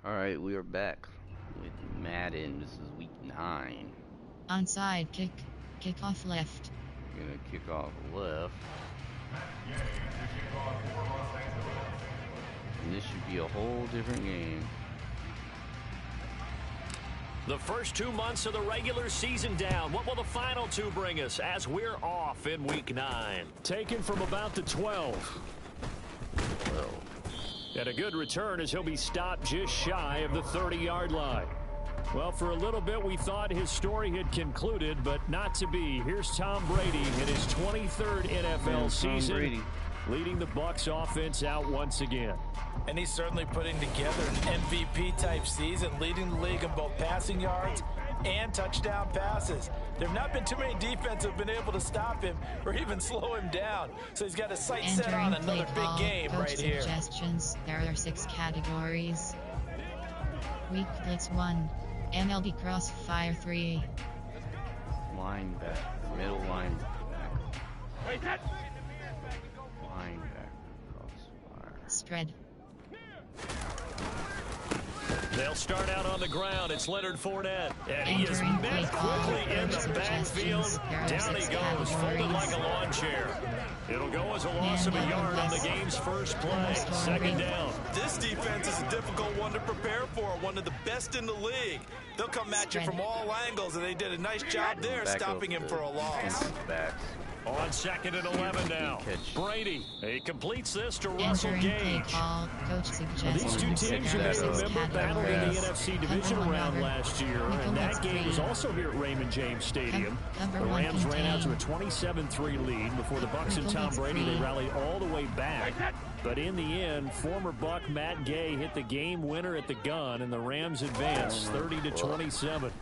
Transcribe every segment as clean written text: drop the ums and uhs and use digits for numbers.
Alright, we are back with Madden. This is week 9. Onside kick. Kick off left. We're gonna kick off left. And this should be a whole different game. The first 2 months of the regular season down. What will the final 2 bring us as we're off in week 9? Taken from about the 12. And a good return as he'll be stopped just shy of the 30-yard line. Well, for a little bit, we thought his story had concluded, but not to be. Here's Tom Brady in his 23rd NFL season, leading the Bucks offense out once again. And he's certainly putting together an MVP-type season, leading the league in both passing yards and touchdown passes. There have not been too many defenses that have been able to stop him or even slow him down. So he's got his sights set on another big game right here. Suggestions. There are 6 categories. Week Blitz 1. MLB Crossfire 3. Linebacker. Middle linebacker. Linebacker. Crossfire. Spread. They'll start out on the ground. It's Leonard Fournette. And he is met quickly in the backfield. Down he goes, folded like a lawn chair. It'll go as a loss of a yard on the game's first play. Second down. This defense is a difficult one to prepare for, one of the best in the league. They'll come at you from all angles, and they did a nice job there stopping him for a loss. On 2nd and 11 now. Brady. He completes this to Russell Gage. These 2 teams, you may remember, battled in the NFC Divisional Round last year, and that game was also here at Raymond James Stadium. The Rams ran out to a 27-3 lead before the Bucks and Tom Brady. They rallied all the way back. But in the end, former Buck Matt Gay hit the game winner at the gun, and the Rams advanced 30-27.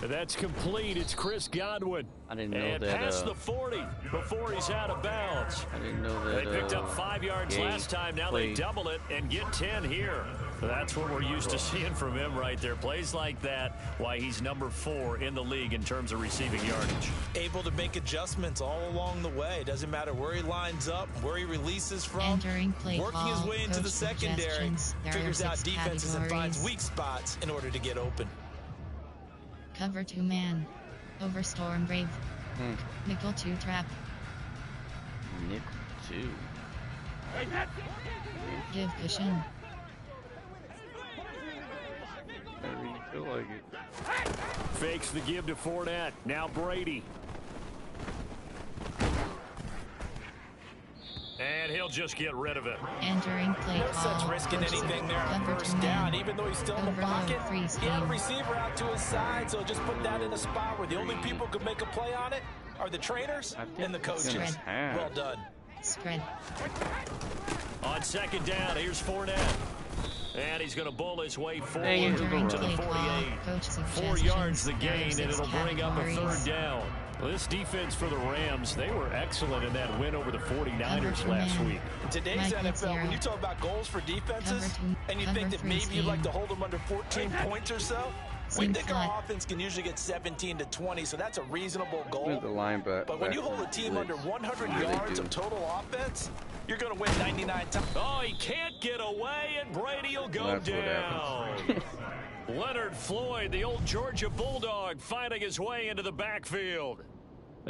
That's complete. It's Chris Godwin. I didn't know and that. Past the 40 before he's out of bounds. I didn't know that. They picked up 5 yards last time. Now they double it and get 10 here. That's what we're used to seeing from him right there. Plays like that, why he's number 4 in the league in terms of receiving yardage. Able to make adjustments all along the way. Doesn't matter where he lines up, where he releases from. Working his way into the secondary. Figures out defenses and finds weak spots in order to get open. Cover 2 man. Over Storm Brave. Nickel 2 trap. Nickel 2. Give cushion. I really feel like it. Fakes the give to Fournette. Now Brady. And he'll just get rid of it. Entering play No such risking anything there on first down. Even though he's still in the pocket, he had a receiver out to his side, so just put that in a spot where the only people who could make a play on it are the trainers and the coaches. Well done. Spread. On 2nd down, here's Fournette. And he's going to bull his way forward to the 48. 4 yards the gain, and it'll bring up a 3rd down. Well, this defense for the Rams, they were excellent in that win over the 49ers last week. In today's NFL, when you talk about goals for defenses, and you think that maybe you'd like to hold them under 14 points or so, we think our offense can usually get 17 to 20, so that's a reasonable goal. But when you hold a team under 100 yards of total offense, you're going to win 99 times. Oh, he can't get away, and Brady will go down. Leonard Floyd, the old Georgia Bulldog, finding his way into the backfield.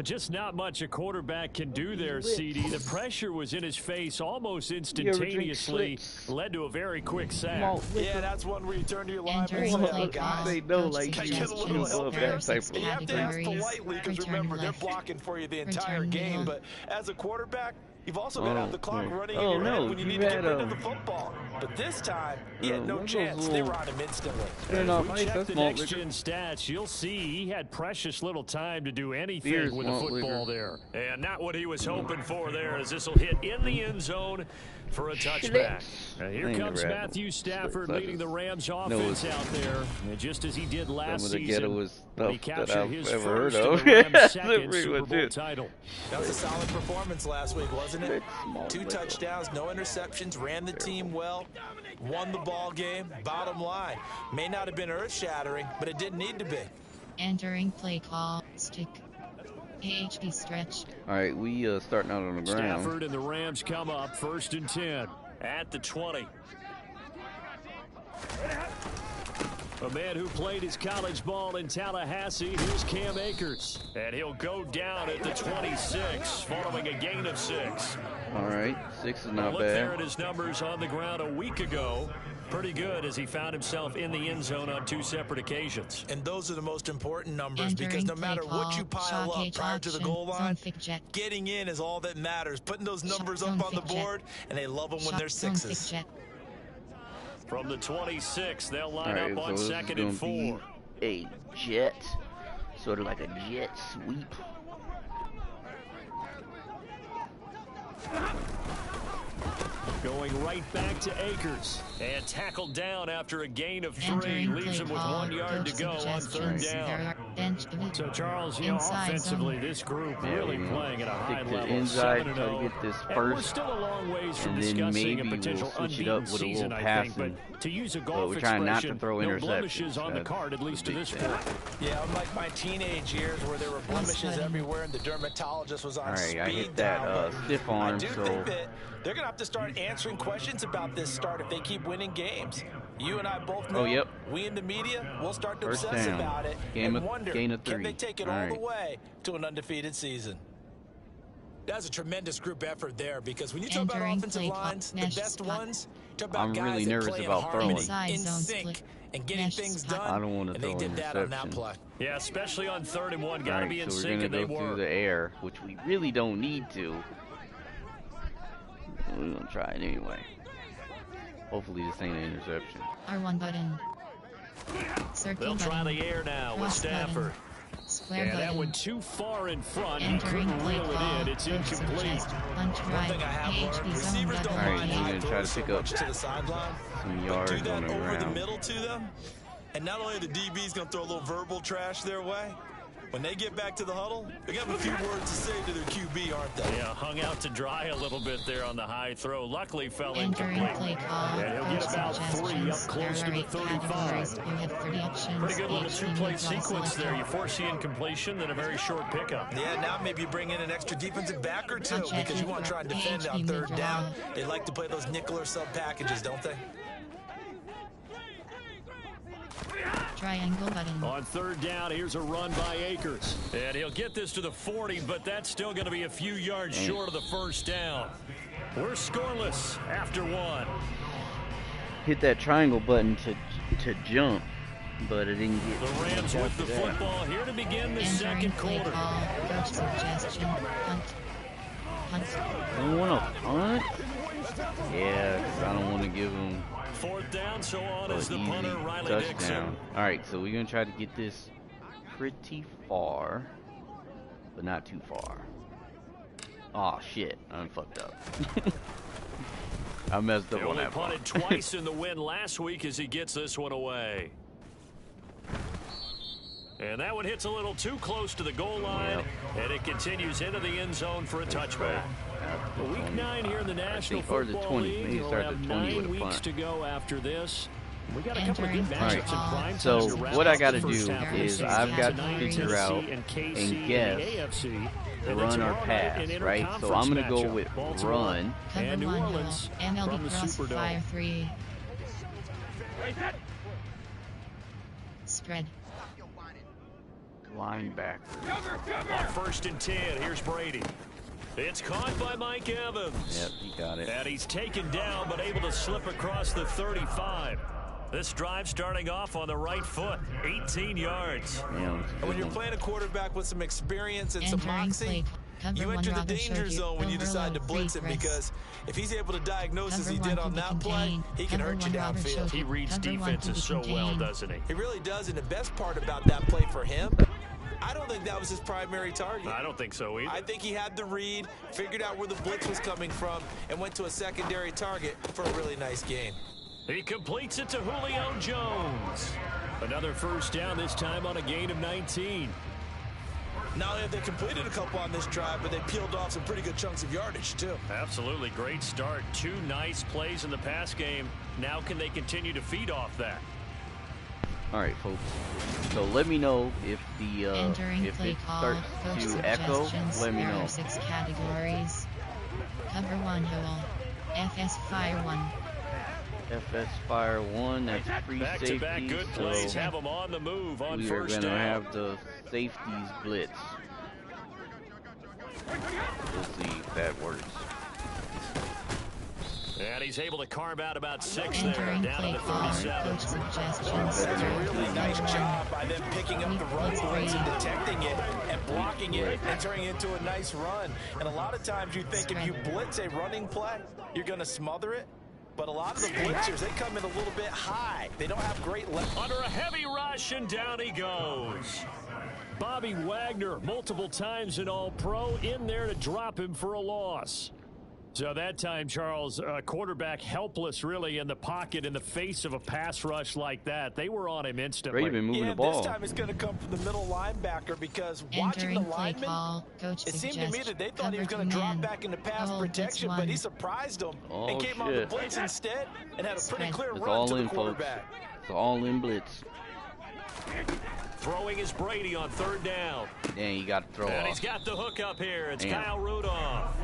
Just not much a quarterback can do there, CD. The pressure was in his face almost instantaneously, led to a very quick sack. Yeah, that's one where you turn to your lineman and say, look, guys, they know, like, can I get a little help here? You have to ask politely, because remember, they're blocking for you the entire game. But as a quarterback, you've also got to have the clock running in your head when you need to get rid of the football. But this time, he had no chance. They were on him instantly. If we check the next-gen stats, you'll see he had precious little time to do anything with the football there. And not what he was hoping for there, as this will hit in the end zone for a touchback. Here comes Matthew Stafford leading the Rams offense out there. And just as he did last season, he captured his first and the Rams' second Super Bowl title. That was a solid performance last week, wasn't it? 2 touchdowns, no interceptions, ran the team well, won the ball game. Bottom line, may not have been earth-shattering, but it didn't need to be. Entering play call, stick. AHP stretch. All right, we starting out on the ground. Stafford and the Rams come up 1st and 10 at the 20. A man who played his college ball in Tallahassee, here's Cam Akers. And he'll go down at the 26, following a gain of 6. All right, 6 is not look bad. there at his numbers on the ground a week ago. Pretty good as he found himself in the end zone on 2 separate occasions. And those are the most important numbers because no matter what you pile up prior to the goal line, getting in is all that matters. Putting those numbers up on the board, and they love them when they're 6s. From the 26, they'll line up on 2nd and 4. A jet, sort of like a jet sweep. Going right back to Akers. And tackled down after a gain of 3. Leaves him with 1 yard to go on 3rd down. So, Charles, you know, offensively, this group really playing at a high level. Inside, try to get this first. We're still a long ways from discussing a potential unbeaten season, I think. But to use a golf expression, not to throw no blemishes on the card, at least to this point. Yeah, unlike my teenage years where there were blemishes everywhere and the dermatologist was on speed I hit that stiff arm, I do think that they're going to have to start answering questions about this start if they keep winning games. You and I both know, we in the media, we'll start to obsess about it and wonder, can they take it all the way to an undefeated season? That's a tremendous group effort there because when you talk about offensive lines, the best ones, talk about guys really that nervous play about in harmony, throwing. in sync, and getting things done. I don't want to throw they did that on that play. Yeah, especially on 3rd and 1. Got to be in so sync, and they were. Through the air, which we really don't need to. We're going to try it anyway. Hopefully this ain't an interception. R1 button. They'll try the air now with Stafford. Square that went too far in front. He Entering couldn't play reel it in. It's incomplete. Punch right. Receivers don't mind we're going to try to pick up to the sideline, some yards do that on the over ground. the middle to them. And not only the DB's going to throw a little verbal trash their way, when they get back to the huddle, they got a few words to say to their QB, aren't they? Yeah, hung out to dry a little bit there on the high throw. Luckily fell incomplete. incomplete. And he'll get about 3 up close to the 35. Pretty good little 2-play sequence there. You force the incompletion, then a very short pickup. Yeah, now maybe you bring in an extra defensive back or 2 because you want to try and defend on 3rd down. They like to play those nickel or sub packages, don't they? Triangle button. On 3rd down, here's a run by Akers. And he'll get this to the 40, but that's still going to be a few yards short of the 1st down. We're scoreless after 1. Hit that triangle button to jump, but it didn't get. The Rams with the football here to begin the 2nd quarter. You want to punt? Yeah, because I don't want to give them 4th down, so on is the punter, Riley touchdown. Dixon. All right, so we're going to try to get this pretty far, but not too far. Oh, shit. I'm fucked up. I messed up on that one. Punted twice in the win last week as he gets this one away. And that one hits a little too close to the goal line, and it continues into the end zone for a touchback. Week 9 here in the National Football League. We'll have 9 weeks to go after this. We got a couple of good matchups in prime time. So what I got to do is I've got to figure out and guess run or pass, right? So I'm going to go with run. And New Orleans from the Superdome. Spread. Linebacker. On 1st and 10, here's Brady. It's caught by Mike Evans. Yep, he got it. And he's taken down, but able to slip across the 35. This drive starting off on the right foot, 18 yards. Yeah, and when you're playing a quarterback with some experience and some moxie, you enter the danger zone when you decide to blitz him because if he's able to diagnose as he did on that play, he can hurt you downfield. He reads defenses so well, doesn't he? He really does, and the best part about that play for him, I don't think that was his primary target. I don't think so either. I think he had the read, figured out where the blitz was coming from, and went to a secondary target for a really nice gain. He completes it to Julio Jones. Another 1st down, this time on a gain of 19. Not only have they completed a couple on this drive, but they peeled off some pretty good chunks of yardage, too. Absolutely. Great start. 2 nice plays in the pass game. Now can they continue to feed off that? All right, folks. So let me know if the if it starts to echo. Let me know. 6 categories. Cover 1 hole. FS Fire 1. FS Fire 1, that's free safety. Back-to-back good plays have them on the move on first down. We are going to have the safeties blitz. We'll see if that works. And he's able to carve out about 6 there, down to the 37. That's a really nice job by them picking up the run blitz and detecting it and blocking it and turning it into a nice run. And a lot of times you think if you blitz a running play, you're going to smother it. But a lot of the blitzers, they come in a little bit high. They don't have great left. Under a heavy rush, and down he goes. Bobby Wagner, multiple times an All-Pro, in there to drop him for a loss. So that time, Charles, quarterback helpless really in the pocket in the face of a pass rush like that. They were on him instantly. Raven moving the ball. This time it's going to come from the middle linebacker because watching the lineman, it seemed to me that they thought he was going to drop back into pass protection, but he surprised them and came on the blitz instead and had a pretty clear run to the quarterback. It's all in blitz. Throwing is Brady on 3rd down. Dang, you got to throw and off. He's got the hook up here. It's Kyle Rudolph.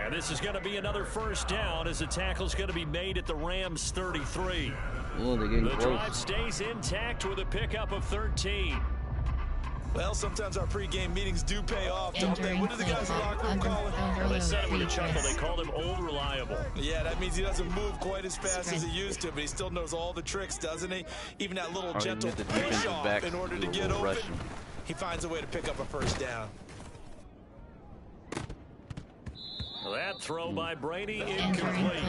And this is going to be another first down as the tackle's going to be made at the Rams 33. Oh, they're getting close. The drive stays intact with a pickup of 13. Well, sometimes our pregame meetings do pay off, don't they? What do the guys in the locker room call it? Well, they said it with a chuckle. They called him old reliable. Yeah, that means he doesn't move quite as fast as he used to, but he still knows all the tricks, doesn't he? Even that little gentle push off in order to get open. He finds a way to pick up a first down. That throw by Brady incomplete.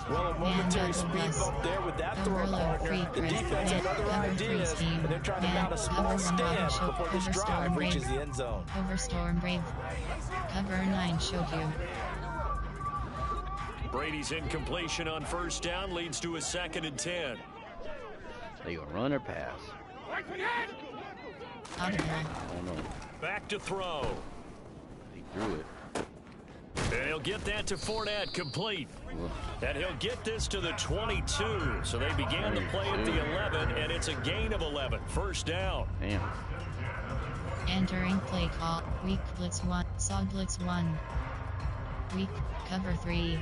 Well, a momentary speed bump there with that throw partner. The defense had other ideas, and they're trying to mount a small stand before this drive reaches the end zone. Overstorm Brave. Cover 9 showed you. Brady's incompletion on first down leads to a 2nd and 10. They gonna run or pass? I don't know. Back to throw. He threw it. And he'll get that to Fournette complete. And he'll get this to the 22. So they began the play at the 11, and it's a gain of 11. First down. Damn. Entering play call. Weak blitz 1. Saw blitz 1. Weak cover 3.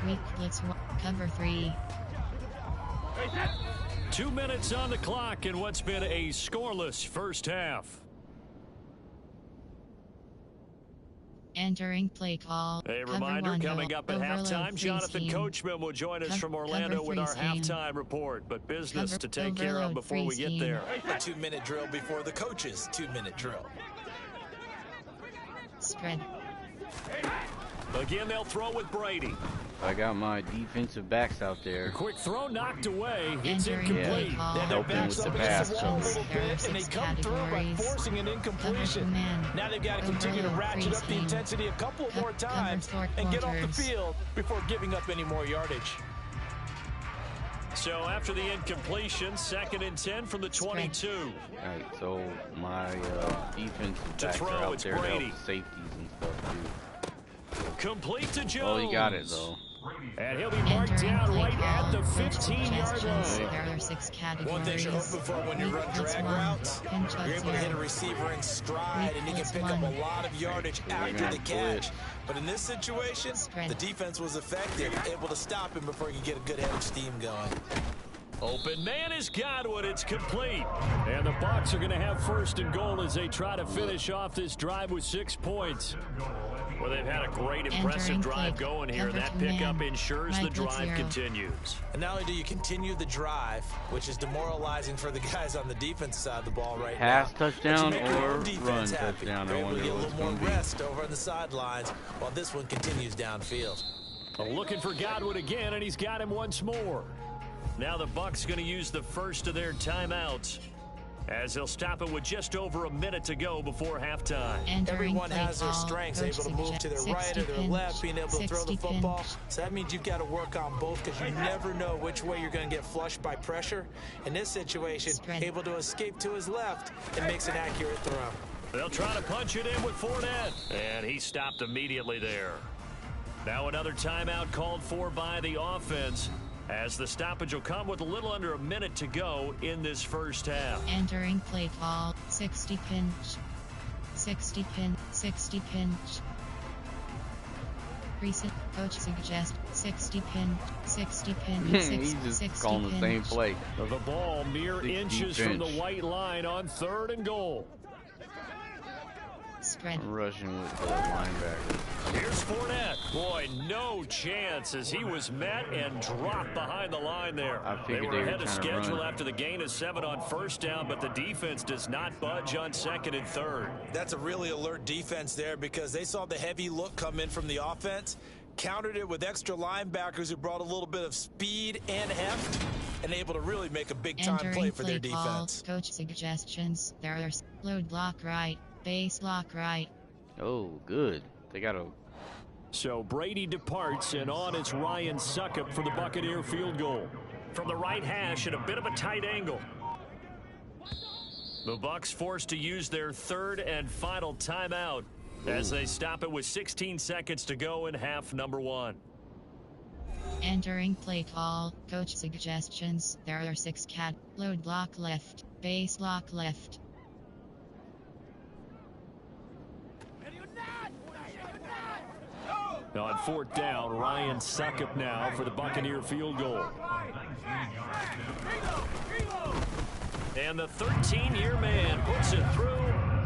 Weak blitz 1. Cover 3. 2 minutes on the clock in what's been a scoreless first half. Entering play call. A reminder coming up at halftime. Jonathan Coachman will join us from Orlando with our halftime report. But business to take care of before we get there. A 2-minute drill before the coach's 2-minute drill. Spread. Again, they'll throw with Brady. I got my defensive backs out there. A quick throw knocked away. It's incomplete. Helping with the pass. And they come through by forcing an incompletion. Now they've got to continue to ratchet up the intensity a couple more times and get off the field before giving up any more yardage. So after the incompletion, 2nd and 10 from the 22. All right, so my defensive backs are out there to help safeties and stuff too. Complete to Jones. Oh, he got it though. And he'll be marked down right at the 15-yard line. There are 6 categories. One thing you're hoping for when you run drag routes, you're able to hit a receiver in stride, and he can pick up a lot of yardage after the catch. But in this situation, the defense was effective, able to stop him before he could get a good head of steam going. Open man is Godwin. It's complete. And the Bucks are going to have 1st and goal as they try to finish off this drive with 6 points. Well, they've had a great, impressive drive going here. That pickup ensures the drive continues. And not only do you continue the drive, which is demoralizing for the guys on the defensive side of the ball right now. Pass touchdown or run touchdown. They're able to get a little more rest over on the sidelines while this one continues downfield. Looking for Godwin again, and he's got him once more. Now the Bucks going to use the first of their timeouts as they'll stop it with just over a minute to go before halftime. Everyone has their strengths, able to move to their right or their left, being able to throw the football. So that means you've got to work on both because you never know which way you're going to get flushed by pressure. In this situation, able to escape to his left and makes an accurate throw. They'll try to punch it in with Fournette. And he stopped immediately there. Now another timeout called for by the offense, as the stoppage will come with a little under a minute to go in this first half. Entering play call, 60 pinch. 60 pinch. Recent. Coach suggests 60 pin, 60 pin, He's just calling the same play. The ball mere inches from the white line on 3rd and goal. Spread. Rushing with the linebacker. Here's Fournette. Boy, no chance as he was met and dropped behind the line there. They were ahead of schedule after the gain of 7 on 1st down, but the defense does not budge on 2nd and 3rd. That's a really alert defense there because they saw the heavy look come in from the offense, countered it with extra linebackers who brought a little bit of speed and heft, and able to really make a big-time play for their defense. Coach suggestions. There are load block right, base block right. Oh, good. They got a... So Brady departs, and on it's Ryan Succop for the Buccaneer field goal. From the right hash at a bit of a tight angle. The Bucks forced to use their 3rd and final timeout as they stop it with 16 seconds to go in half number 1. Entering play call. Coach suggestions. There are 6 cat. Load block left. Base block left. On 4th down, Ryan Succop now for the Buccaneer field goal. And the 13-year man puts it through.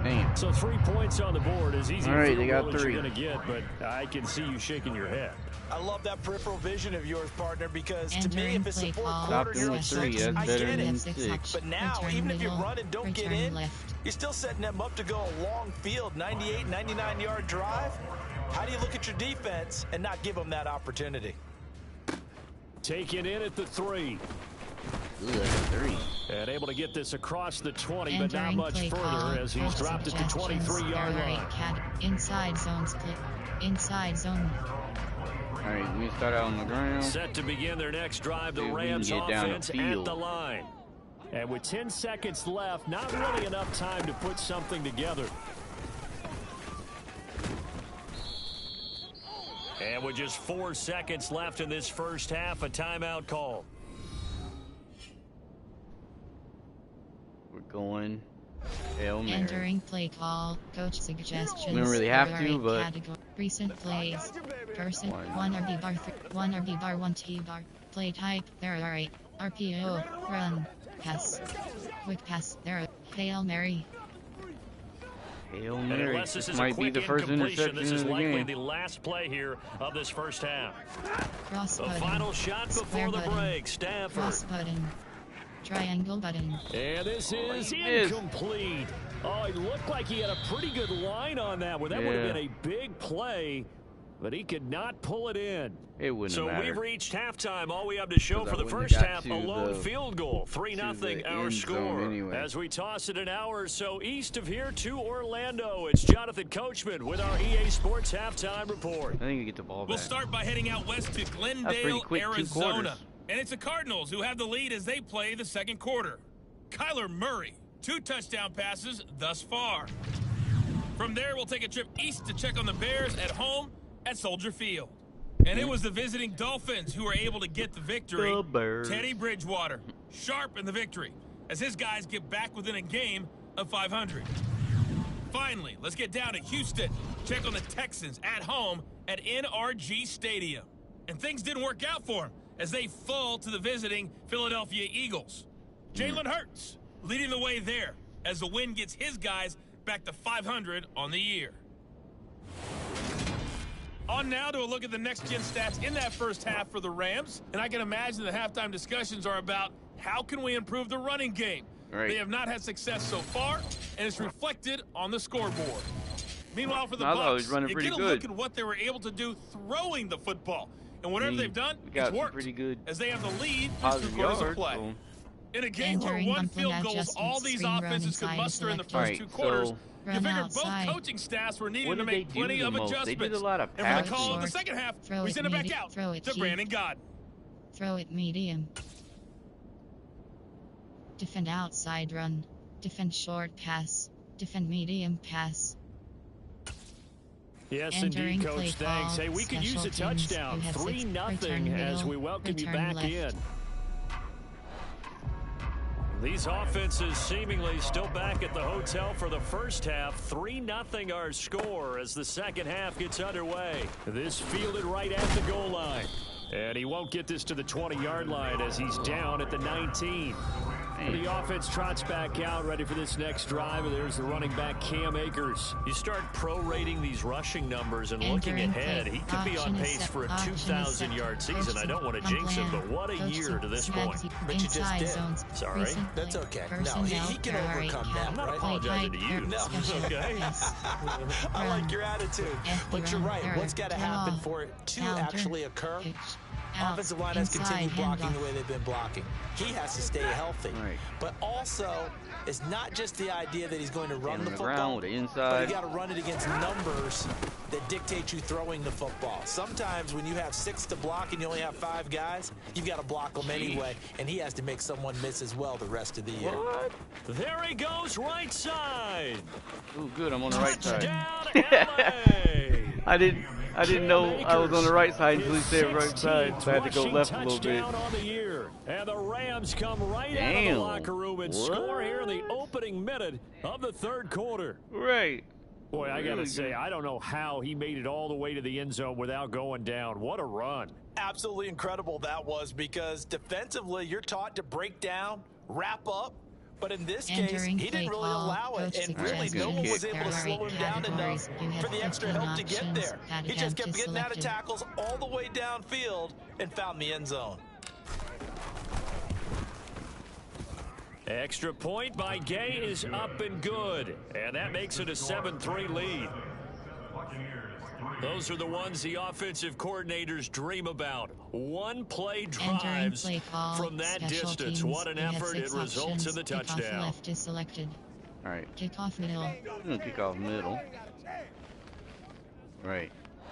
Damn. So 3 points on the board is easy. All right, they got 3. You're going to get, but I can see you shaking your head. I love that peripheral vision of yours, partner, because to me, Entering if it's play a 4th call. quarter, Stop you're doing at 3. 6. That's I better get than it. 6. But now, Return even if you middle, run and don't get return in, left. you're still setting them up to go a long field, 98, 99-yard drive. How do you look at your defense and not give them that opportunity? Taken in at the 3. Ooh, that's a 3. And able to get this across the 20, Entering but not much further as he's dropped it to 23-yard line. Inside zone split. Inside zone. All right, we start out on the ground. Set to begin their next drive, the See if we can Rams get down the offense at field. the line. And with 10 seconds left, not really enough time to put something together. And with just 4 seconds left in this first half, a timeout call. We're going Hail Mary. Entering play call. Coach suggestions. We don't really have to, but... Category. Recent plays. Person. 1 RB bar 3. 1 RB bar 1 T bar. Play type. There are 8. RPO. Run. Pass. Quick pass. There are. Hail Mary. Hail Mary. Unless this is might a quick be the first interception this is of the likely game. the last play here of this first half. Cross The button. final shot Square before the button. break. Stafford. Cross button. Triangle button. And this is Yes. incomplete. Oh, it looked like he had a pretty good line on that one. That would have been a big play, but he could not pull it in. It wouldn't So matter. we've reached halftime. All we have to show for the wouldn't first have got half, to a lone the- field goal. 3-0 our end zone score. anyway. As we toss it an hour or so east of here to Orlando, it's Jonathan Coachman with our EA Sports Halftime Report. I think we get the ball We'll back. start by heading out west to That's pretty Glendale, quick, 2 Arizona. quarters. And it's the Cardinals who have the lead as they play the second quarter. Kyler Murray, 2 touchdown passes thus far. From there, we'll take a trip east to check on the Bears at home at Soldier Field. And it was the visiting Dolphins who were able to get the victory. The Bears. Teddy Bridgewater, sharp in the victory, as his guys get back within a game of 500. Finally, let's get down to Houston, check on the Texans at home at NRG Stadium. And things didn't work out for them as they fall to the visiting Philadelphia Eagles. Jalen Hurts leading the way there as the win gets his guys back to 500 on the year. On now to a look at the next-gen stats in that first half for the Rams. And I can imagine the halftime discussions are about how can we improve the running game. Right. They have not had success so far, and it's reflected on the scoreboard. Meanwhile, for the I thought he was Bucks, running you pretty get a good. look at what they were able to do throwing the football. And whatever they've done, we got it's some worked. pretty good as they have the lead through positive 2 quarters of yards. play. So. In a game where Entering 1 unplanned field goal was all adjustments, these screen run offenses could inside muster in the select. first Right, 2 quarters, so you Run figured both outside. coaching staffs were needing What to did they make do plenty the of most? adjustments. They did a lot of And for the passing. call of the second half, Throw we it send it back medium, out throw it to cheap. Brandon Godden. Throw it medium. Defend outside run. Defend short pass. Defend medium pass. Yes, Entering indeed, play Coach. Thanks. call, Hey, we could use a special teams, touchdown. you have 3-0 return as middle, we welcome you return back left. in. These offenses seemingly still back at the hotel for the first half. 3-0 our score as the second half gets underway. This fielded right at the goal line. And he won't get this to the 20-yard line as he's down at the 19. The offense trots back out, ready for this next drive, and there's the running back, Cam Akers. You start prorating these rushing numbers and looking ahead, he could be on pace for a 2,000-yard season. I don't want to jinx him, but what a year to this point. But you just did. Sorry? That's okay. No, he can overcome that, I'm not right? apologizing to you. No. Okay? I like your attitude. But you're right. What's got to happen for it to actually occur? Offensive line has continued blocking the way they've been blocking. He has to stay healthy. Right. But also, it's not just the idea that he's going to run the football, ground, the inside. but you got to run it against numbers that dictate you throwing the football. Sometimes when you have 6 to block and you only have 5 guys, you've got to block them anyway, and he has to make someone miss as well the rest of the year. What? There he goes, right side. Ooh, good, I'm on the right side. Touchdown, LA. I didn't know I was on the right side until he said right side, so I had to go left a little bit. On the year. And the Rams come right out of the locker room and score here in the opening minute of the third quarter. Right. Boy, I got to say, I don't know how he made it all the way to the end zone without going down. What a run. Absolutely incredible that was, because defensively you're taught to break down, wrap up. But in this case, he didn't really allow it, and really no one was able to slow him down enough for the extra help to get there. He just kept getting out of tackles all the way downfield and found the end zone. Extra point by Gay is up and good, and that makes it a 7-3 lead. Those are the ones the offensive coordinators dream about. One-play drives from that distance. What an effort. It results in the touchdown. Left is selected. All right. Kickoff middle. I'm going to kick off middle. Right.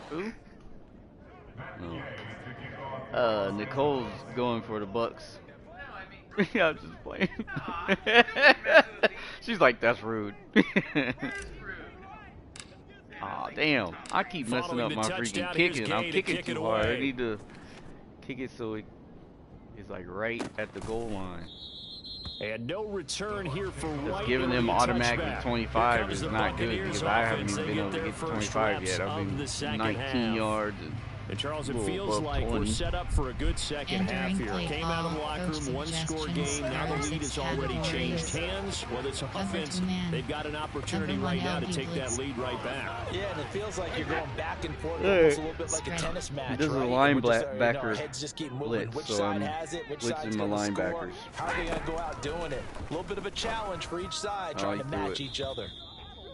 Who? No. Nicole's going for the Bucks. Yeah, I'm just playing. She's like, that's rude. Aw, damn. I keep messing up my freaking kicking. I'm kicking too hard. I need to kick it so it's like right at the goal line. And no return here for White. Just giving them automatically 25 is not good, because I haven't even been able to get to 25 yet. I've been 19 yards. And Charles, it feels like we're set up for a good second half here. Came out of the locker room, one-score game. Now the lead has already changed hands. Whether it's offense, they've got an opportunity right now to take that lead right back. Yeah, and it feels like you're going back and forth, almost a little bit like a tennis match. This is a linebacker blitz, so I'm blitzing my linebackers. How are they going to go out doing it? A little bit of a challenge for each side, trying to match each other.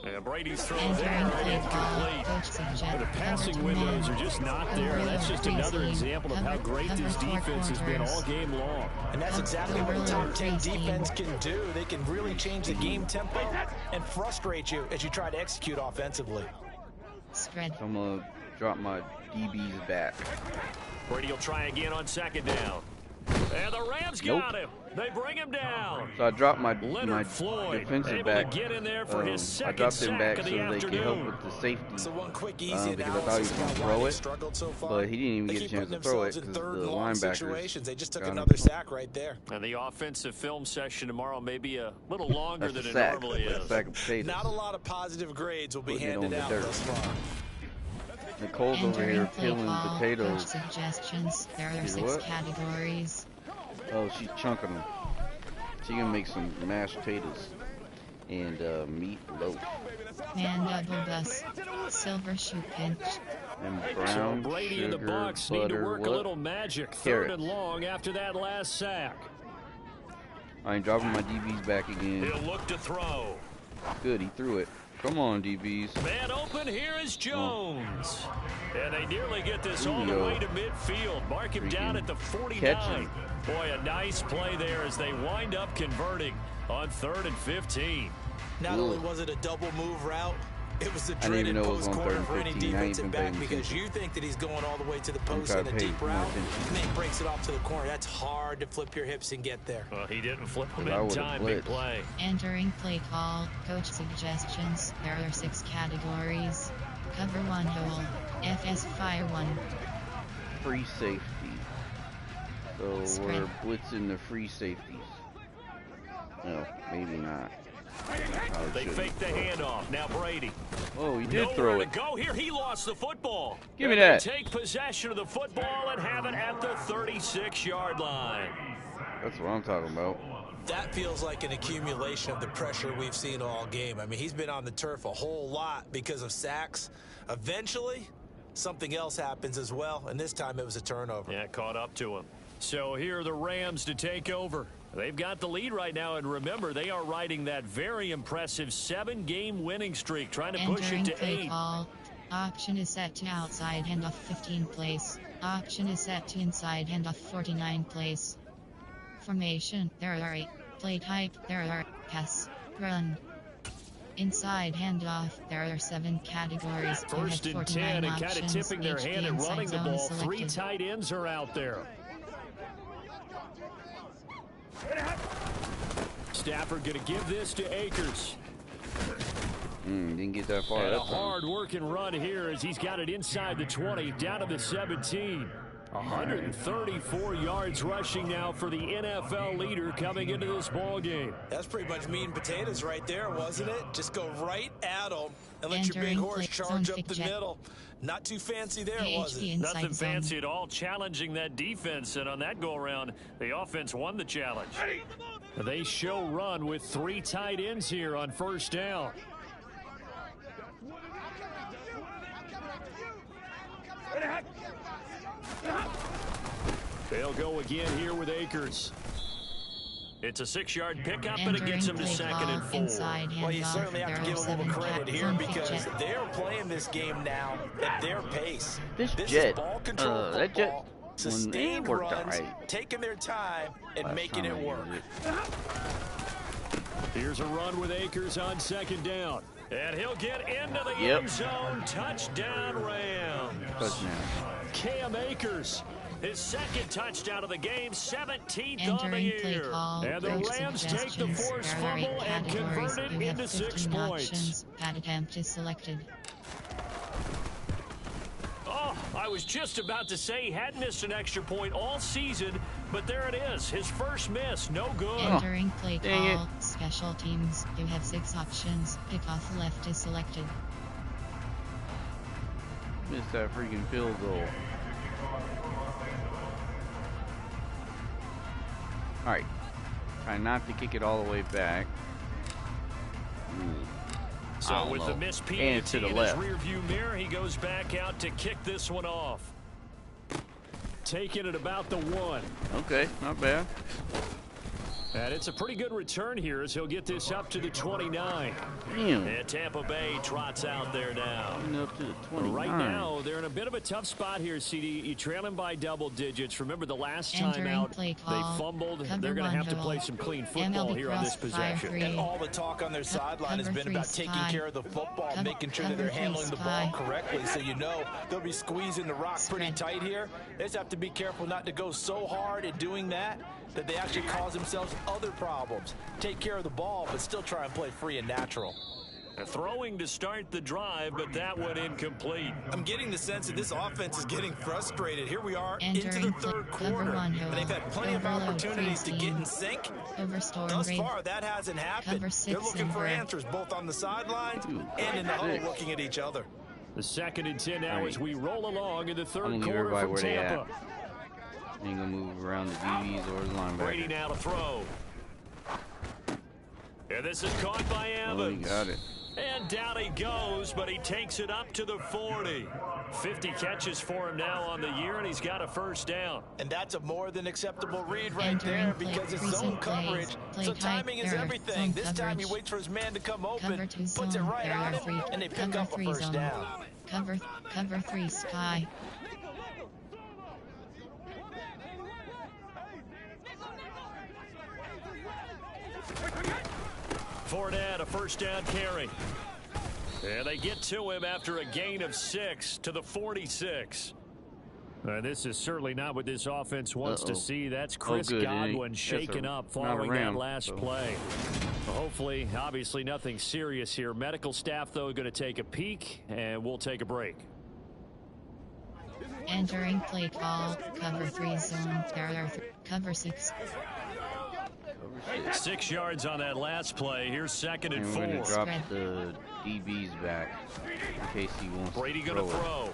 And Brady's throw there, incomplete. The passing windows are just not there. That's just another example of how great this defense has been all game long. And that's exactly what a top 10 defense can do. They can really change the game tempo and frustrate you as you try to execute offensively. Spread. I'm going to drop my DBs back. Brady will try again on second down. And the Rams got him. They bring him down. So I dropped my defensive back. Get in there for his I dropped him back so they could help with the safety. So one quick, easy because I thought he was going to throw it, but he didn't even get a chance to throw it because the linebackers. They just took another sack right there. And the offensive film session tomorrow may be a little longer than it normally is. Sack of potatoes. Not a lot of positive grades will be handed out thus far. Nicole's over here peeling potatoes. Suggestions. There are 6 categories. Oh, she's chunking them. She can make some mashed potatoes and meat loaf. Man double bus. Silver shoe pinch. And brown so Brady sugar, and the Bucks butter, need to work what? a little magic. Carrots. 3rd and long after that last sack. I ain't dropping my DBs back again. He'll look to throw. Good, he threw it. Come on, DBs. Man open, here is Jones. And they nearly get this all the way to midfield. Mark him down at the 49. Boy, a nice play there as they wind up converting on 3rd and 15. Not only was it a double move route, it was a dreaded post corner for any defensive back, because you think that he's going all the way to the post in a deep route, and then he breaks it off to the corner. That's hard to flip your hips and get there. Well, he didn't flip them in time. Big play. Entering play call. Coach suggestions. There are 6 categories. Cover 1 hole. FS fire 1. Free safety. So we're blitzing the free safeties. No, maybe not. They fake the handoff. Now Brady. Oh, he did throw it. Go here. He lost the football. Give me that. Take possession of the football and have it at the 36-yard line. That's what I'm talking about. That feels like an accumulation of the pressure we've seen all game. I mean, he's been on the turf a whole lot because of sacks. Eventually, something else happens as well, and this time it was a turnover. Yeah, caught up to him. So here are the Rams to take over. They've got the lead right now, and remember, they are riding that very impressive 7-game winning streak, trying to push it to 8. Call. Option is set to outside handoff 15 place. Option is set to inside handoff 49 place. Formation, there are 8. Play type, there are pass, run. Inside handoff, there are 7 categories. First and 10, and kind of tipping their hand at running the ball. 3 tight ends are out there. Stafford going to give this to Akers. Didn't get that far. And a hard-working run here as he's got it inside the 20, down to the 17. 134 yards rushing now for the NFL leader coming into this ball game. That's pretty much meat and potatoes right there, wasn't it? Just go right at them and let your big horse charge up the middle. Not too fancy there, was it? Nothing fancy at all, challenging that defense, and on that go-around, the offense won the challenge. They show run with 3 tight ends here on first down. They'll go again here with Akers. It's a 6-yard pickup, and it gets him to 2nd and 4. Well, you certainly have to give them a little credit here because they're playing this game now at their pace. This Is jet, ball control that jet, sustained worked runs, right. Taking their time and making it work. Here's a run with Akers on 2nd down. And he'll get into the end zone. Touchdown, Rams. Touchdown. Cam Akers, his 2nd touchdown of the game, 17th on the year. And the Rams take the forced fumble and convert it into 6 points. Bad attempt is selected. Oh, I was just about to say he had missed an extra point all season, but there it is. His first miss, no good. Entering play call, special teams. You have 6 options. Pick off left is selected. Missed that freaking field goal. Alright. Try not to kick it all the way back. So with the missed PAT in his rearview mirror, he goes back out to kick this one off. Taking it about the 1. Okay, not bad. And it's a pretty good return here as he'll get this up to the 29. Damn. And Tampa Bay trots out there now. Up to the 29. Right now, they're in a bit of a tough spot here, CD. You trail them by double digits. Remember the last time out, they fumbled. They're going to have to play some clean football here on this possession. And all the talk on their sideline has been about taking care of the football, making sure that they're handling the ball correctly. So you know they'll be squeezing the rock pretty tight here. They just have to be careful not to go so hard in doing that they actually cause themselves other problems. Take care of the ball, but still try and play free and natural. Throwing to start the drive, but that one incomplete. I'm getting the sense that this offense is getting frustrated. Here we are into the 3rd quarter, and they've had plenty of opportunities to get in sync. Thus far, that hasn't happened. They're looking for answers both on the sidelines and in the huddle looking at each other. The 2nd and 10 now as we roll along in the 3rd quarter from Tampa. Ain't gonna move around the DBs or the linebacker. Brady now to throw. And this is caught by Evans. Oh, he got it. And down he goes, but he takes it up to the 40. 50 catches for him now on the year, and he's got a 1st down. And that's a more than acceptable read right there because it's zone coverage. So timing is everything. This time he waits for his man to come open, puts it right on him, and they pick up a 1st down. Cover 3 sky. Fournette, a 1st down carry. And they get to him after a gain of 6 to the 46. This is certainly not what this offense wants to see. That's Chris Godwin shaken up following that last play. Well, hopefully, obviously nothing serious here. Medical staff, though, going to take a peek, and we'll take a break. Entering play call, cover 3 zone, there are cover 6. it. 6 yards on that last play. Here's 2nd and 4. We're going to drop the DBs back in case he wants Brady to going to throw throw.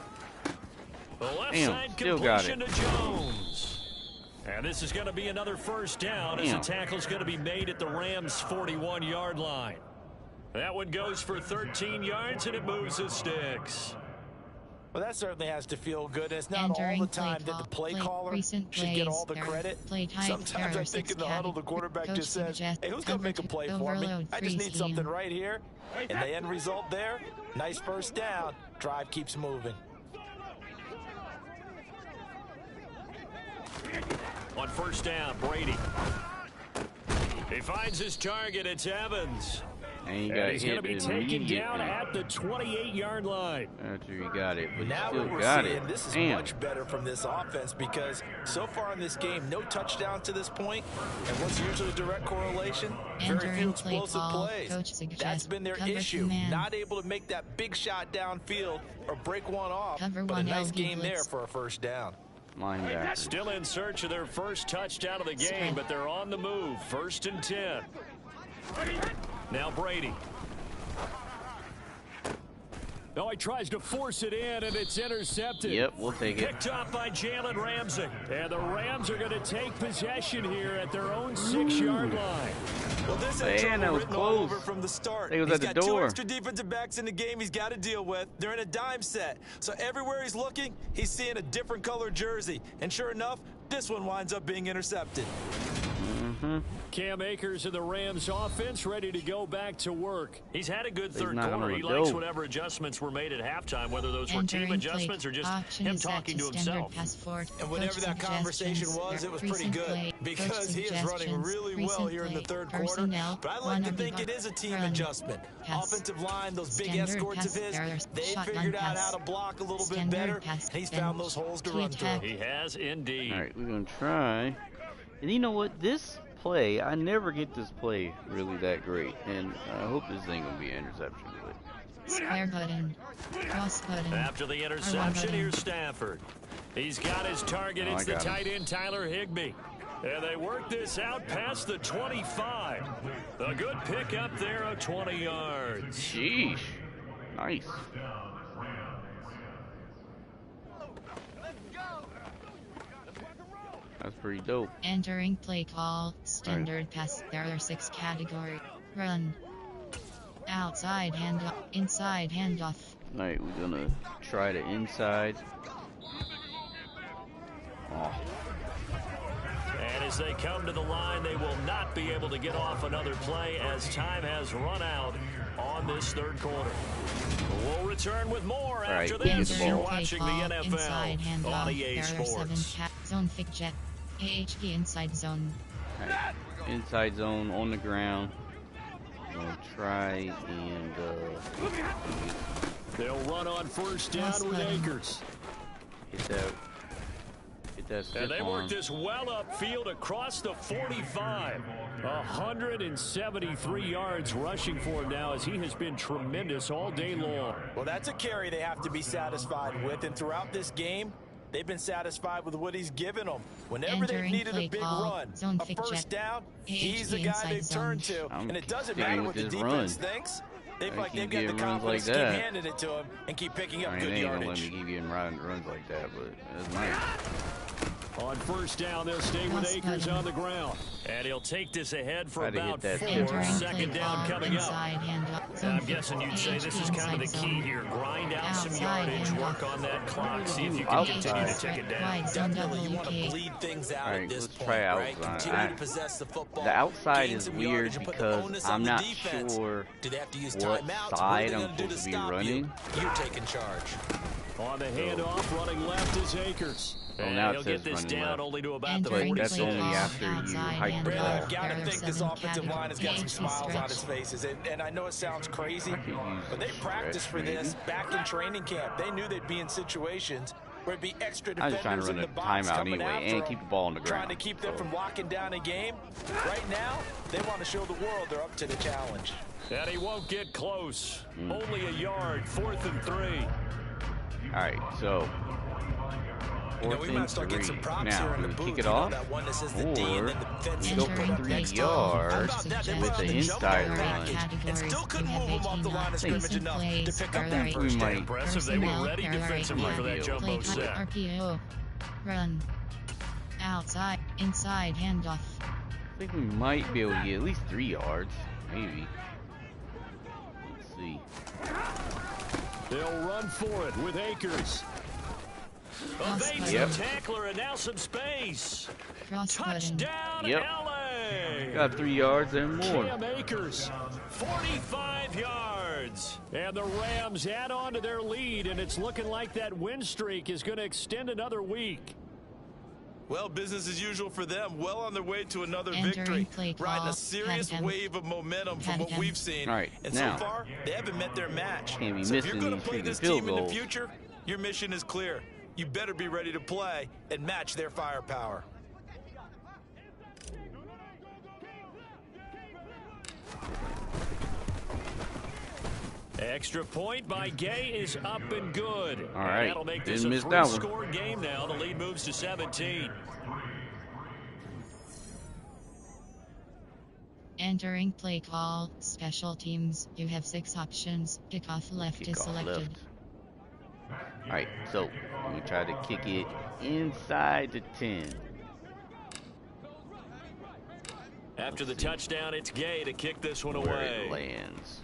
The left Damn, side still got completion it. to Jones. And this is going to be another first down as the tackle's going to be made at the Rams' 41-yard line. That one goes for 13 yards, and it moves the sticks. Well, that certainly has to feel good. It's not all the time that the play caller should get all the credit. Sometimes I think in the huddle, the quarterback just says, hey, who's going to make a play for me? I just need something right here. And the end result there, nice first down. Drive keeps moving. On first down, Brady. He finds his target. It's Evans. And he's going to be taken down at the 28-yard line. After he got it, but now he still what we're got seeing, it. this is much better from this offense because so far in this game, no touchdown to this point. And what's usually a direct correlation? Very few explosive plays. That's been their issue. Not able to make that big shot downfield or break one off. But a nice game there for a first down. Linebacker. Still in search of their first touchdown of the game, but they're on the move. 1st and 10. Now Brady. No, he tries to force it in, and it's intercepted. Yep, we'll take it. Picked off by Jalen Ramsey. And the Rams are going to take possession here at their own 6-yard line. Well, this had trouble written all over from the start. He's got 2 extra defensive backs in the game he's got to deal with. They're in a dime set. So everywhere he's looking, he's seeing a different color jersey. And sure enough, this one winds up being intercepted. Cam Akers and the Rams offense ready to go back to work. He's had a good third quarter. He go. likes whatever adjustments were made at halftime, whether those were team adjustments or just him talking to himself. And whenever that conversation was, it was pretty good because he is running really well here in the third quarter. But I like to think it is a team adjustment. Offensive line, those big escorts of his, they figured out how to block a little bit better. He's found those holes to run through. He has indeed. All right, we're going to try. And you know what? This play, I never get this play really that great. And I hope this ain't going to be an interception. Square button. Cross button. After the interception, here's Stafford. He's got his target. It's the tight end, Tyler Higbee. And they work this out past the 25. A good pick up there of 20 yards. Sheesh. Nice. That's pretty dope. Entering play call. Standard pass. There are 6 category. Run. Outside handoff. Inside handoff. Alright, we're gonna try the inside. Oh. And as they come to the line, they will not be able to get off another play as time has run out on this third quarter. We'll return with more after this. You're watching the NFL on EA Sports. Zone fake jet. AHP inside zone. Right. Inside zone on the ground. We'll try and they'll run on first down with Akers. Hit that and they work this well upfield across the 45. 173 yards rushing for him now as he has been tremendous all day long. Well, that's a carry they have to be satisfied with, and throughout this game, they've been satisfied with what he's given them. Whenever they've needed a big run, a first down, he's the guy they've turned to. And it doesn't matter what the defense thinks. They've got the confidence to keep handing it to him and keep picking up good yardage. They ain't gonna let me keep getting runs like that, but that's nice. On first down, they'll stay with Akers on the ground. And he'll take this ahead for about 4. 2nd down coming up. I'm guessing you'd say this is kind of the key here. Grind out some yardage, work on that clock, see if you can continue to take it down. Definitely want to bleed things out at this point, right? Continue to possess the football. The outside is weird because I'm not sure what side I'm supposed to be running. You're taking charge. On the handoff, running left is Akers. Oh, now he'll get this down only to about the 46. That's only after you hike the ball. I've got to think this offensive line has got some smiles on its faces. And I know it sounds crazy, but they practiced for this back in training camp. They knew they'd be in situations where it'd be extra defenders in the box coming after them, and keep the ball on the ground. Trying to keep them from locking down a game. Right now, they want to show the world they're up to the challenge. And he won't get close. Only a yard, 4th and 3. All right, so Fourth and 3. Now, do we kick it off? Or we go for 3 yards with the inside run. It still couldn't move him off the line of scrimmage enough to pick up that first down. Impressive. They were ready defensively for that jumbo set. RPO. Run. Outside. Inside handoff. I think we might be able to get at least 3 yards. Maybe. Let's see. They'll run for it with Akers. Evasive tackler and now some space. Touchdown, LA. Got 3 yards and more. Cam Akers, 45 yards. And the Rams add on to their lead, and it's looking like that win streak is going to extend another week. Well, business as usual for them. Well on their way to another victory. Riding a serious wave of momentum from what we've seen. All right, and now, so far, they haven't met their match. Can't be so if you're missing going to play these this team in the goals. future, your mission is clear. You better be ready to play and match their firepower. Extra point by Gay is up and good. All right. That'll make this Didn't a miss that one. three-score game now. The lead moves to 17. Entering play call. Special teams. You have 6 options. Kickoff left is selected. Alright, so we try to kick it inside the 10. After the touchdown, it's Gay to kick this one Where away. it lands.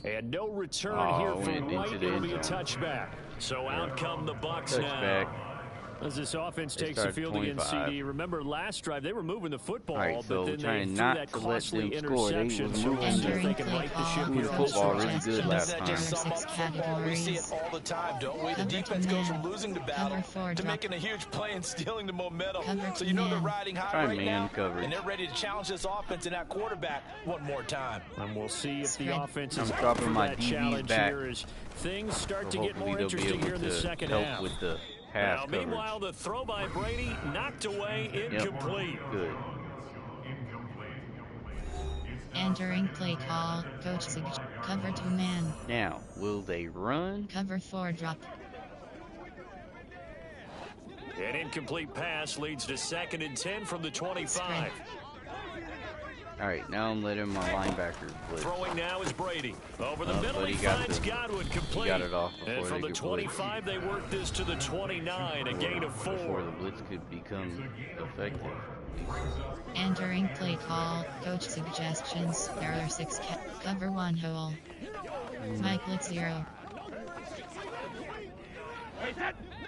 And no return here for White. It'll be a touchback. So out come the Bucks now. As this offense takes the field against CD. Remember last drive they were moving the football, but then they threw that costly interception. So we'll see if they can right the ship here on this football really good last time. We see it all the time, don't we? The defense goes from losing the battle to making a huge play and stealing the momentum. So you know they're riding high right now, and they're ready to challenge this offense and that quarterback one more time. And we'll see if the offense is up for that challenge back. here as things start to get more interesting here in the second half. With the now, meanwhile, the throw by Brady knocked away, incomplete. Good. Entering play call. Coach suggests cover 2 man. Now, will they run? Cover 4 drop. An incomplete pass leads to 2nd and 10 from the 25. Alright, now I'm letting my linebacker blitz. Throwing now is Brady. Over the middle, he finds Godwin complete. He got it off and from the 25, they work this to the 29, a gain of 4. Before the blitz could become effective. Entering play call. Coach suggestions. There are 6 cover 1 hole. Mike blitz 0.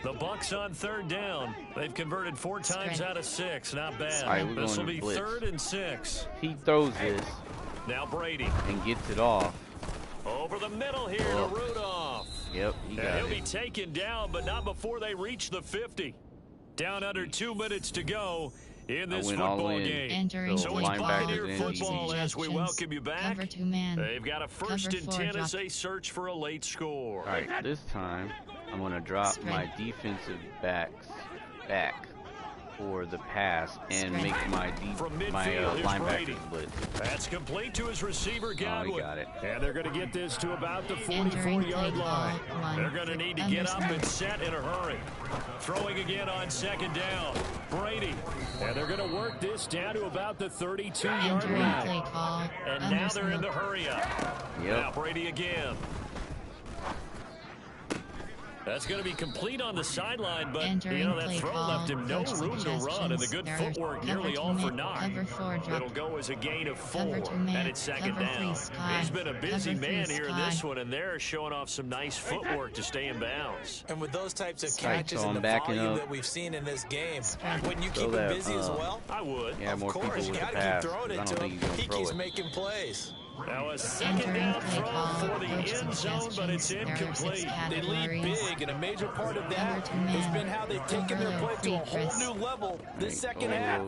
The Bucks on 3rd down. They've converted 4 times out of 6. Not bad. All right, this will be 3rd and 6. He throws this. Now Brady. And gets it off. Over the middle here to Rudolph. Yep, he'll be taken down, but not before they reach the 50. Down under 2 minutes to go in this football game. Entering so it's Buccaneer football as we welcome you back. Cover 2 man. They've got a 1st and 10 as they search for a late score. All right, this time I'm going to drop my defensive backs back for the pass and make my linebacker blitz. That's complete to his receiver, Godwin. Oh, he got it. And they're going to get this to about the 44-yard line. They're going to need to get up and set in a hurry. Throwing again on 2nd down. Brady. And they're going to work this down to about the 32-yard line. And now they're in the hurry-up. Now Brady again. That's going to be complete on the sideline, but that throw left him no room to run, and the good footwork nearly all for naught. It'll go as a gain of 4, and it's 2nd down. He's been a busy man here in this one, and they're showing off some nice footwork to stay in bounds. And with those types of catches and the volume that we've seen in this game, wouldn't you keep him busy as well? I would. Yeah, of course, you got to keep throwing it to him. He keeps making plays. Now a 2nd down throw for the end zone, but it's incomplete. They lead big, and a major part of that has been how they've taken their play to a whole new level this second half.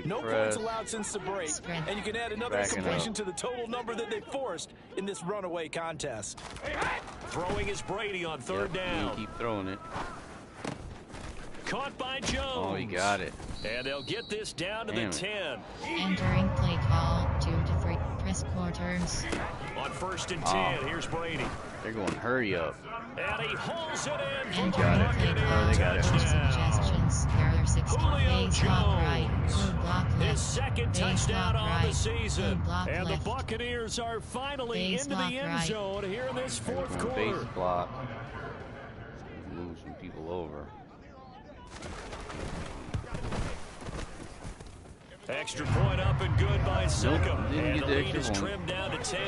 No points allowed since the break, and you can add another completion to the total number that they forced in this runaway contest. Throwing is Brady on 3rd down. Keep throwing it. Caught by Jones. Oh, he got it. And they'll get this down to the 10. Entering play call. 2 to 3. last quarters. On 1st and 10, here's Brady. They're going hurry up. And he holds it in for And the got it. Buccaneers They got it. Suggestions. There are 6 Julio base block right. Jones. Blue block left. His second Base touchdown block on right. the season. Blue block And left. the Buccaneers are finally Base into the block end right. zone here in this They're fourth going quarter. base block. Move some people over. Extra point up and good by Seckham. Didn't And get the the lead extra is point. trimmed down to 10.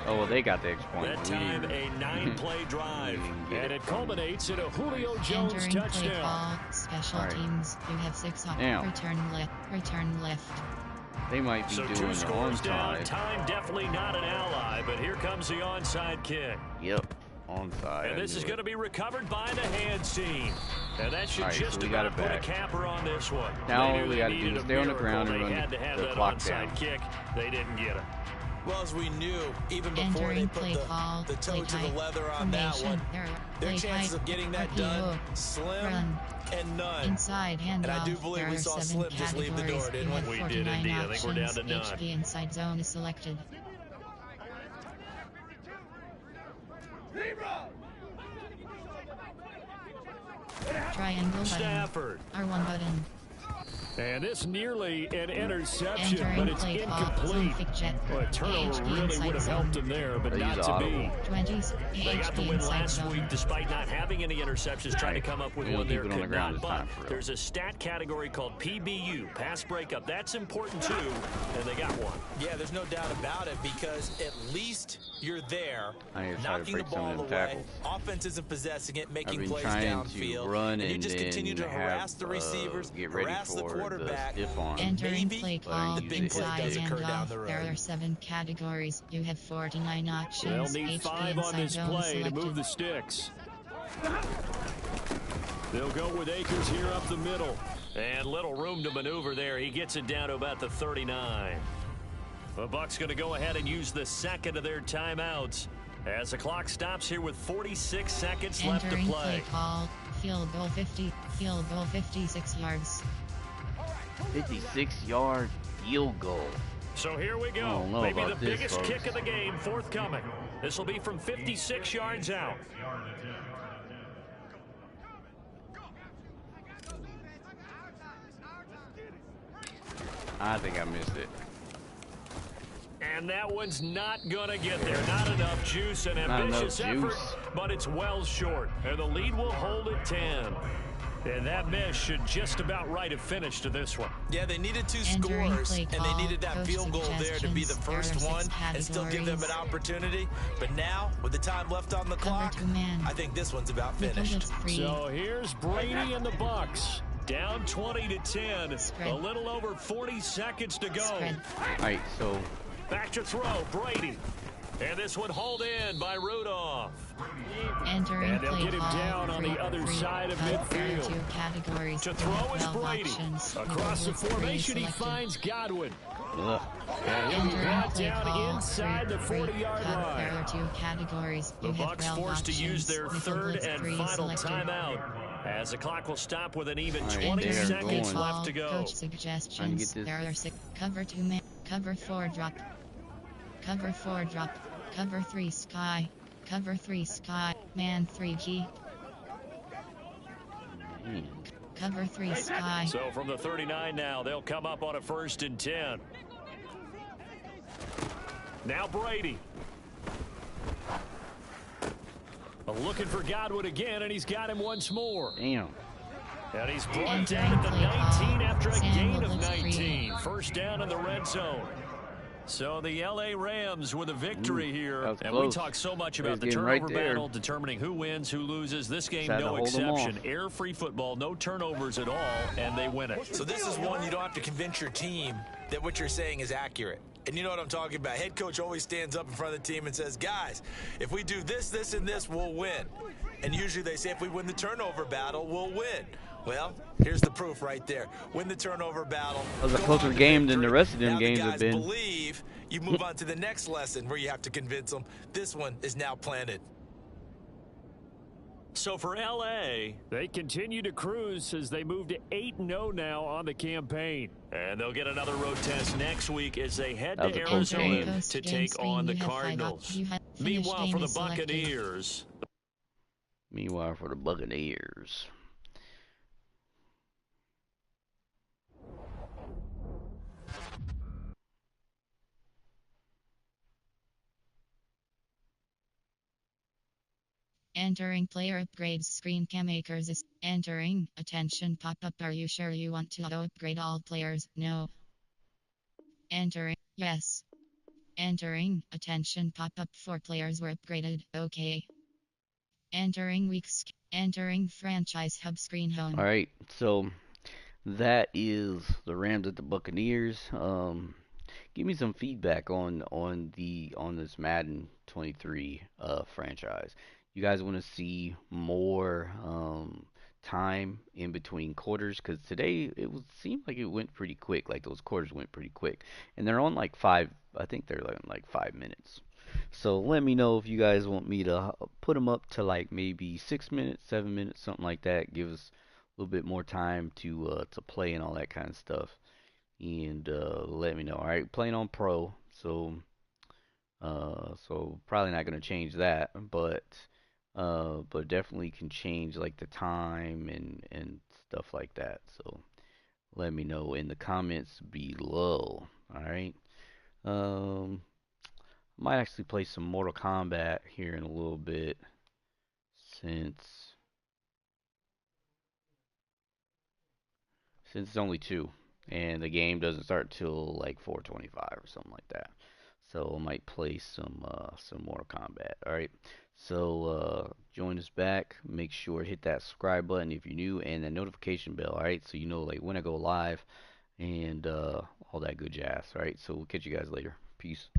Oh, well, they got the extra point. That time a 9-play drive. And it culminates in a Julio Jones Entering play touchdown. call. Special All right. teams. You have 6 up. Now. Return left. Return left. They might be So doing 2 the scores down. onside. Time definitely not an ally, but here comes the onside kick. Yep, onside. And this is going to be recovered by the hands team. And that should All right, just so we got about it put a back. capper on this one. Now They all knew we they gotta do needed is a stay on the miracle. ground and They run had to have the that clock onside down. kick. They didn't get it. Well, as we knew, even before Entering they put play call. the toe Play to the type. leather on that Formation. one, There. their Play chances type. of getting that RPO. done, slim Run. and none. Inside handoff. And I do believe there we are saw 7 Slim just leave the door, categories. didn't You we? have We 49 did indeed. I think we're down to options. 9. Each inside zone is selected. Triangle button. Stafford. R1 button. And this nearly an interception, Entering but it's play call. incomplete. Zone jet. Well, a turnover HB really inside would have zone. helped him there, but They not use to audible. be. 20s. They got the HB win inside last zone. week despite not having any interceptions, trying to come up with We don't one there. keep it on the Could ground not, this time, but for real. there's a stat category called PBU, pass breakup. That's important too, and they got one. Yeah, there's no doubt about it because at least you're there, I need to try to knocking the break some ball of them away. tackles. Offense isn't possessing it, I've making been plays trying to downfield. run and you and just continue to then harass have, the receivers, get ready harass the for quarterback. the stiff arm. Entering Maybe play but I call. use the big play Inside does occur down handoff. the road. There are 7 categories. You have 49 options. They'll need HB 5 on inside this zone play to selected. move the sticks. They'll go with Akers here up the middle. And little room to maneuver there. He gets it down to about the 39. The Bucks going to go ahead and use the second of their timeouts as the clock stops here with 46 seconds left to Entering play. play call. Field goal 50. Field goal 56 yards. 56-yard field goal. So here we I go. don't know Maybe the about this, biggest folks. kick of the game forthcoming. This will be from 56 yards out. I think I missed it. And that one's not going to get there. Not enough juice and Not ambitious enough effort, juice. but it's well short. And the lead will hold at 10. And that miss should just about right a finish to this one. Yeah, they needed 2 Entering scores, play and they call. needed that Coach field goal there to be the suggestions. There are first 6 one and still give them an categories. opportunity. But now, with the time left on the Cover clock, 2 man. I think this one's about Nickel finished. is free. So here's Brady and the Bucks. Down 20 to 10. Spread. A little over 40 seconds to go. Spread. All right, so Back to throw, Brady. And this one hauled in by Rudolph. Entering And they'll play get him call. down on the other Free. side of Cut. There are midfield. 2 categories. To You throw have is 12 Brady. options. Across the Nickel is free formation, he selected. finds Godwin. ugh. And he'll be Entering brought play down call. inside the Free. 40-yard Cut. line. There are 2 categories. The You have Bucks 12 forced to use options. their Nickel third is and free final selected. timeout as the clock will stop with an even All right, 20 they are seconds going. left to go. Coach suggestions. this. There are 6. Cover 2 man. Cover 4 drop. Cover 4 drop. Cover 3 sky. Cover 3 sky. Man 3 key. Man. Cover 3 sky. So from the 39 now, they'll come up on a 1st and 10. Now Brady. Looking for Godwin again, and he's got him once more. Damn. And he's brought down at the 19 after a gain of 19. First down in the red zone. So the L.A. Rams with a victory That here. was And we close. talk so much They about the was getting turnover right there. battle, determining who wins, who loses. This game, Had to no hold 'em exception. off. Air-free football, no turnovers at all, and they win it. So this is one you don't have to convince your team that what you're saying is accurate. And you know what I'm talking about. Head coach always stands up in front of the team and says, guys, if we do this, this, and this, we'll win. And usually they say if we win the turnover battle, we'll win. Well, here's the proof right there. Win the turnover battle. That was a go closer on to game than the victory. rest of them Now games the have guys been. believe. You move on to the next lesson where you have to convince them. This one is now planted. So for LA, they continue to cruise as they move to 8-0 now on the campaign. And they'll get another road test next week as they head to Arizona to take on the Cardinals. Meanwhile, for the Buccaneers. Entering player upgrades screen cam makers is entering. Attention pop-up. Are you sure you want to upgrade all players? No. Entering. Yes. Entering. Attention pop-up. 4 players were upgraded. Okay. Entering weeks. Entering franchise hub screen home. All right. So that is the Rams at the Buccaneers. Give me some feedback on this Madden 23 franchise. You guys want to see more time in between quarters? Because today seemed like it went pretty quick. Like those quarters went pretty quick, and they're on like 5. I think they're like 5 minutes. So let me know if you guys want me to put them up to like maybe 6 minutes, 7 minutes, something like that. Give us a little bit more time to play and all that kind of stuff. And let me know. All right, playing on Pro, so probably not gonna change that, but definitely can change like the time and stuff like that. So let me know in the comments below. All right. Might actually play some Mortal Kombat here in a little bit since it's only 2 and the game doesn't start till like 4:25 or something like that. So I might play some Mortal Kombat. All right. So join us back. Make sure to hit that subscribe button if you're new and the notification bell. All right. So you know like when I go live and all that good jazz. All right. So we'll catch you guys later. Peace.